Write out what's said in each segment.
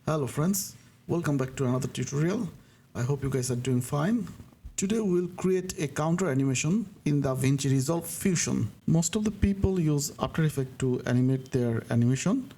Hello friends, welcome back to another tutorial. I hope you guys are doing fine. Today we'll create a counter animation in DaVinci Resolve Fusion. Most of the people use After Effects to animate their animation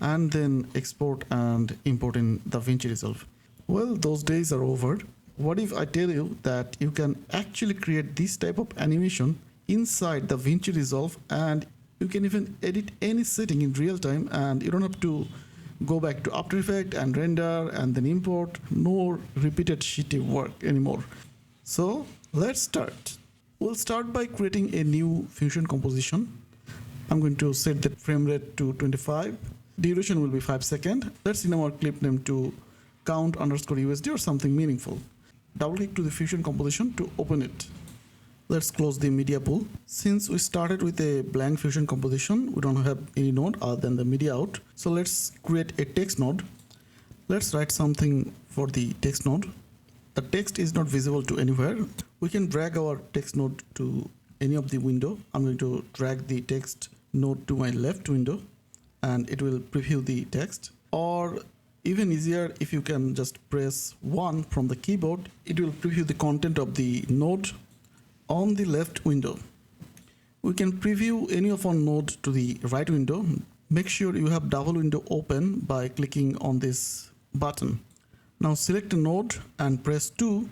and then export and import in DaVinci Resolve. Well, those days are over. What if I tell you that you can actually create this type of animation inside DaVinci Resolve, and you can even edit any setting in real time and you don't have to go back to After Effects and render and then import. No repeated shitty work anymore. So let's start. We'll start by creating a new Fusion composition. I'm going to set the frame rate to 25. Duration will be 5 seconds. Let's name our clip name to count_USD or something meaningful. Double click to the Fusion composition to open it. Let's close the media pool. Since we started with a blank Fusion composition, we don't have any node other than the media out. So let's create a text node. Let's write something for the text node. The text is not visible to anywhere. We can drag our text node to any of the window. I'm going to drag the text node to my left window and it will preview the text. Or even easier, if you can just press 1 from the keyboard, it will preview the content of the node on the left window. We can preview any of our node to the right window. Make sure you have double window open by clicking on this button. Now select a node and press 2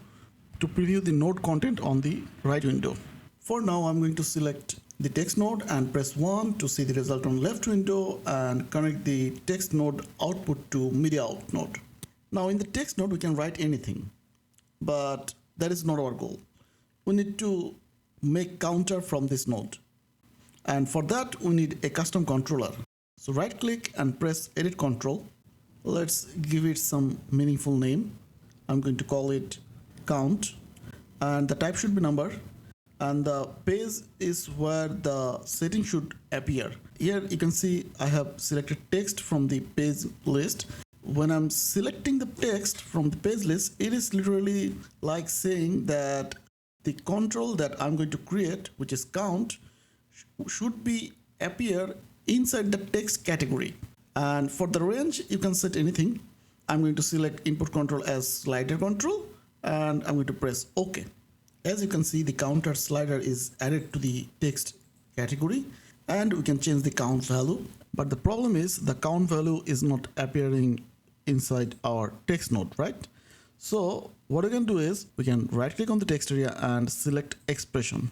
to preview the node content on the right window. For now, I'm going to select the text node and press 1 to see the result on left window and connect the text node output to media out node. Now in the text node, we can write anything, but that is not our goal. We need to make counter from this node. And for that, we need a custom controller. So right click and press edit control. Let's give it some meaningful name. I'm going to call it count and the type should be number. And the page is where the setting should appear. Here you can see I have selected text from the page list. When I'm selecting the text from the page list, it is literally like saying that the control that I'm going to create, which is count, should be appear inside the text category. And for the range, you can set anything. I'm going to select input control as slider control and I'm going to press OK. As you can see, the counter slider is added to the text category and we can change the count value. But the problem is the count value is not appearing inside our text node, right? So what we can do is we can right click on the text area and select expression.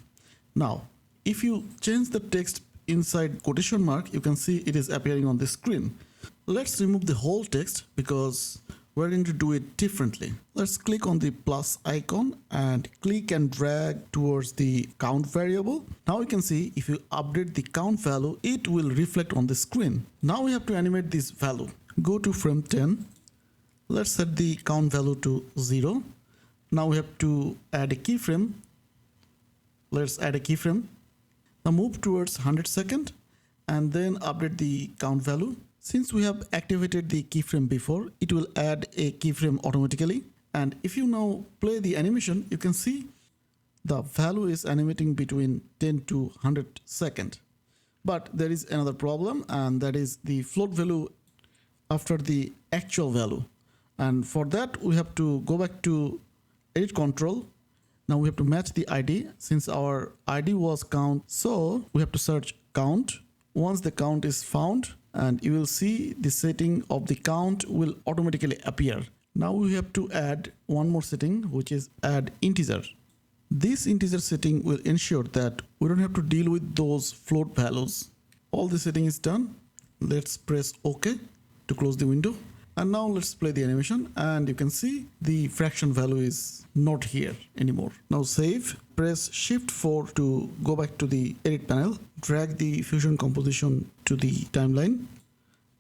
Now, if you change the text inside quotation mark, you can see it is appearing on the screen. Let's remove the whole text because we're going to do it differently. Let's click on the plus icon and click and drag towards the count variable. Now you can see if you update the count value, it will reflect on the screen. Now we have to animate this value. Go to frame 10. Let's set the count value to 0. Now we have to add a keyframe. Let's add a keyframe. Now move towards 100 seconds and then update the count value. Since we have activated the keyframe before, it will add a keyframe automatically. And if you now play the animation, you can see the value is animating between 10 to 100 seconds. But there is another problem, and that is the float value after the actual value. And for that, we have to go back to edit control. Now we have to match the ID since our ID was count. So we have to search count. Once the count is found, and you will see the setting of the count will automatically appear. Now we have to add one more setting, which is add integer. This integer setting will ensure that we don't have to deal with those float values. All the setting is done. Let's press OK to close the window. And now let's play the animation and you can see the fraction value is not here anymore. Now save, press Shift 4 to go back to the edit panel, drag the Fusion composition to the timeline.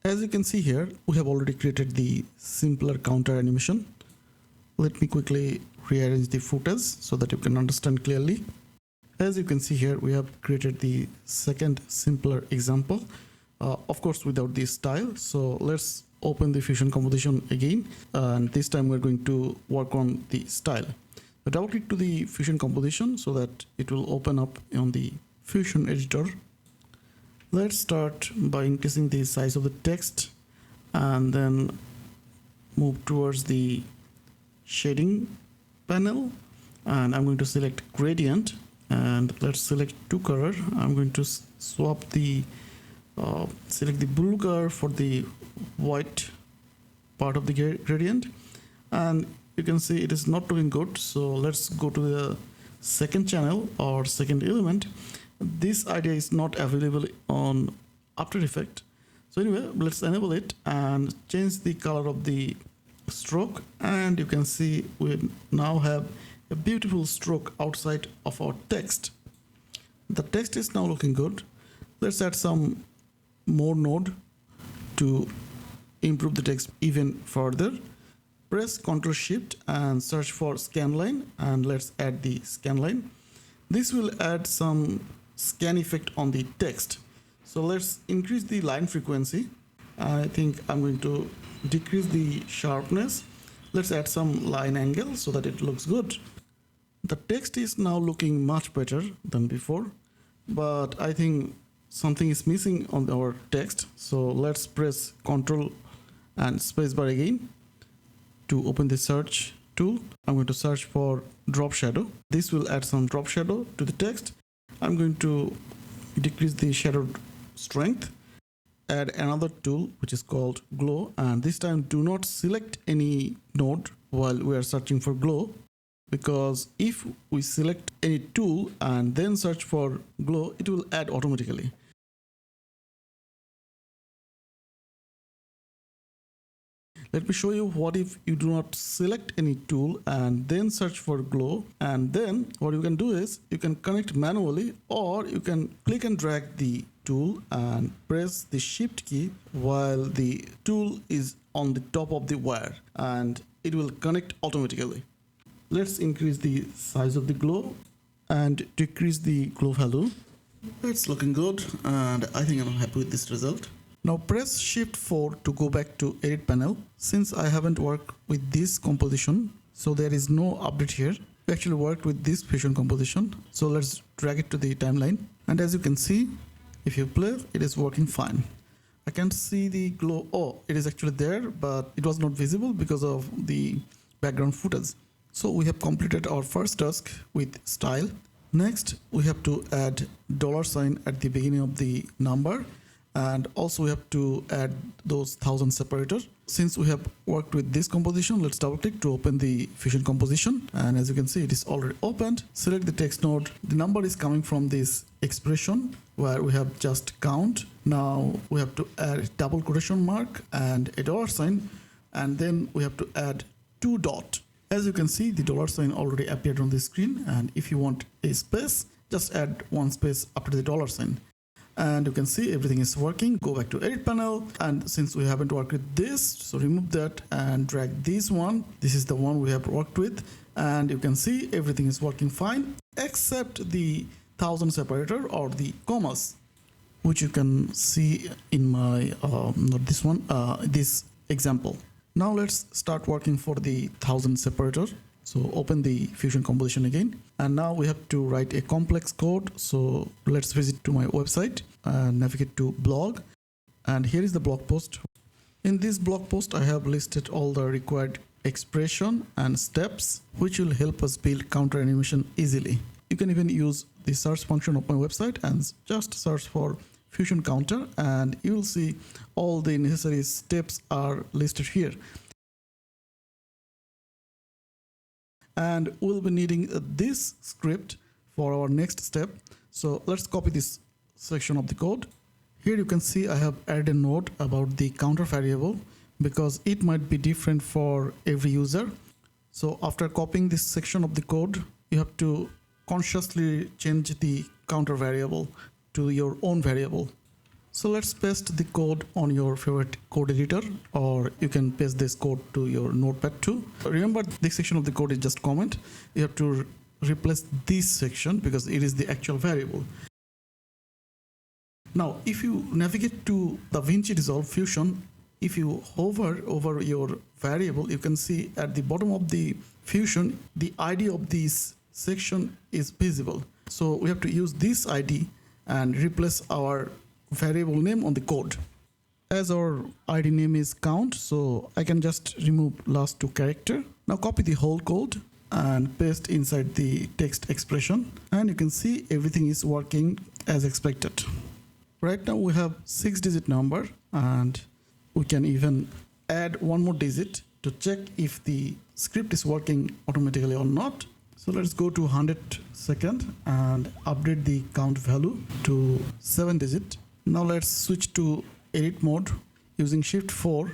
As you can see here, we have already created the simpler counter animation. Let me quickly rearrange the footage so that you can understand clearly. As you can see here, we have created the second simpler example, of course without the style. So let's open the Fusion composition again, and this time we're going to work on the style. So double click to the Fusion composition so that it will open up on the Fusion editor. Let's start by increasing the size of the text and then move towards the shading panel, and I'm going to select gradient, and let's select two color. I'm going to swap the select the blue color for the white part of the gradient, and you can see it is not doing good. So let's go to the second channel or second element. This idea is not available on After Effects. So anyway, let's enable it and change the color of the stroke, and you can see we now have a beautiful stroke outside of our text. The text is now looking good. Let's add some more node to improve the text even further. Press Ctrl Shift and search for Scanline, and let's add the Scanline. This will add some scan effect on the text. So let's increase the line frequency. I think I'm going to decrease the sharpness. Let's add some line angle so that it looks good. The text is now looking much better than before, but I think something is missing on our text. So let's press Ctrl and spacebar again to open the search tool. I'm going to search for drop shadow. This will add some drop shadow to the text. I'm going to decrease the shadow strength. Add another tool which is called glow, and this time do not select any node while we are searching for glow, because if we select any tool and then search for glow, it will add automatically. Let me show you what if you do not select any tool and then search for glow, and then what you can do is you can connect manually, or you can click and drag the tool and press the shift key while the tool is on the top of the wire, and it will connect automatically. Let's increase the size of the glow and decrease the glow value. It's looking good, and I think I'm happy with this result. Now press Shift 4 to go back to Edit panel. Since I haven't worked with this composition, so there is no update here. We actually worked with this fusion composition. So let's drag it to the timeline. And as you can see, if you play, it is working fine. I can't see the glow. Oh, it is actually there, but it was not visible because of the background footage. So we have completed our first task with style. Next, we have to add $sign at the beginning of the number. And also we have to add those 1000 separators. Since we have worked with this composition, let's double click to open the fusion composition. And as you can see, it is already opened. Select the text node. The number is coming from this expression where we have just count. Now we have to add a double quotation mark and a $sign. And then we have to add 2 dots. As you can see, the $sign already appeared on the screen. And if you want a space, just add 1 space after the $sign. And you can see everything is working. Go back to Edit panel, and since we haven't worked with this, so remove that and drag this one. This is the one we have worked with, and you can see everything is working fine except the 1000 separator or the commas, which you can see in my not this one, this example. Now let's start working for the 1000 separator. So open the fusion composition again, and now we have to write a complex code. So let's visit to my website and navigate to blog, and here is the blog post. In this blog post, I have listed all the required expression and steps which will help us build counter animation easily. You can even use the search function of my website and just search for fusion counter, and you will see all the necessary steps are listed here. And we'll be needing this script for our next step. So let's copy this section of the code. Here you can see I have added a note about the counter variable because it might be different for every user. So after copying this section of the code, you have to consciously change the counter variable to your own variable. So let's paste the code on your favorite code editor, or you can paste this code to your notepad too. Remember, this section of the code is just comment. You have to replace this section because it is the actual variable. Now, if you navigate to DaVinci Resolve Fusion, if you hover over your variable, you can see at the bottom of the Fusion, the ID of this section is visible. So we have to use this ID and replace our variable name on the code. As our ID name is count, so I can just remove last two character. Now copy the whole code and paste inside the text expression, and you can see everything is working as expected. Right now we have 6-digit number, and we can even add one more digit to check if the script is working automatically or not. So let's go to 100 second and update the count value to 7-digit. Now let's switch to edit mode using Shift 4.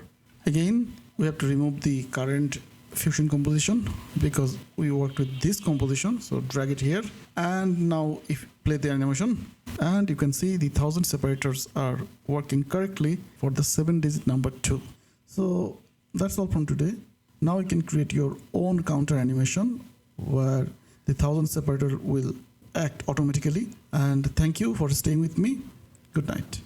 Again, we have to remove the current Fusion composition because we worked with this composition. So drag it here, and now if you play the animation, and you can see the 1000 separators are working correctly for the 7-digit number 2. So that's all from today. Now you can create your own counter animation where the 1000 separator will act automatically. And thank you for staying with me. Good night.